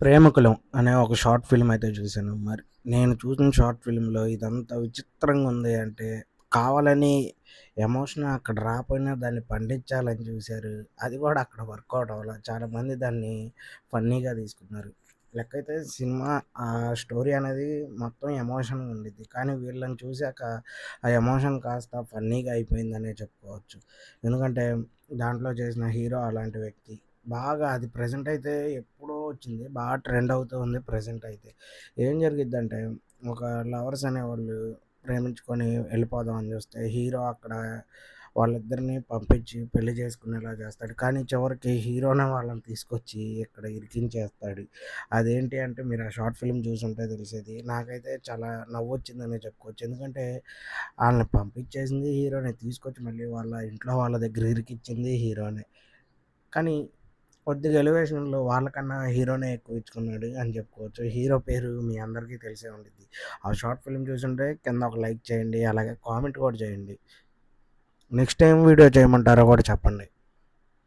'ప్రేమికులం' అనే ఒక short film అయితే చూశాను. మరి నేను చూసిన షార్ట్ ఫిల్మ్‌లో ఇదంతా విచిత్రంగా ఉంది అంటే, కావాలని ఎమోషన్ అక్కడ రాపోయినా దాన్ని పండించాలని చూశారు. అది కూడా అక్కడ వర్కౌట్ అవ్వల. చాలామంది దాన్ని ఫన్నీగా తీసుకున్నారు. లెక్కైతే సినిమా స్టోరీ అనేది మొత్తం ఎమోషన్‌గా ఉండిద్ది. కానీ వీళ్ళని చూసాక ఆ ఎమోషన్ కాస్త ఫన్నీగా అయిపోయిందనే చెప్పుకోవచ్చు. ఎందుకంటే దాంట్లో చేసిన హీరో అలాంటి వ్యక్తి. బాగా అది ప్రెజెంట్ అయితే ఎప్పుడో వచ్చింది. బాగా ట్రెండ్ అవుతూ ఉంది ప్రెజెంట్ అయితే. ఏం జరిగిద్దంటే ఒక లవర్స్ అనేవాళ్ళు ప్రేమించుకొని వెళ్ళిపోదాం అని చూస్తే హీరో అక్కడ వాళ్ళిద్దరిని పంపించి పెళ్లి చేసుకునేలా చేస్తాడు. కానీ చివరికి హీరోనే వాళ్ళని తీసుకొచ్చి ఇక్కడ ఇరికించేస్తాడు. అదేంటి అంటే మీరు ఆ షార్ట్ ఫిల్మ్ చూసుంటే తెలిసేది. నాకైతే చాలా నవ్వొచ్చిందనే చెప్పుకోవచ్చు. ఎందుకంటే ఆళ్ళని పంపించేసింది హీరోనే. తీసుకొచ్చి మళ్ళీ వాళ్ళ ఇంట్లో వాళ్ళ దగ్గర ఇరికిచ్చింది హీరోనే. కానీ కొద్దిగా ఎలివేషన్‌లో వాళ్ళకన్నా హీరోనే ఎక్కువ ఇచ్చుకున్నాడు అని చెప్పుకోవచ్చు. హీరో పేరు మీ అందరికీ తెలిసే ఉండిద్ది. ఆ షార్ట్ ఫిల్మ్ చూసుంటే కింద ఒక లైక్ చేయండి. అలాగే కామెంట్ కూడా చేయండి. నెక్స్ట్ ఏం వీడియో చేయమంటారో కూడా చెప్పండి.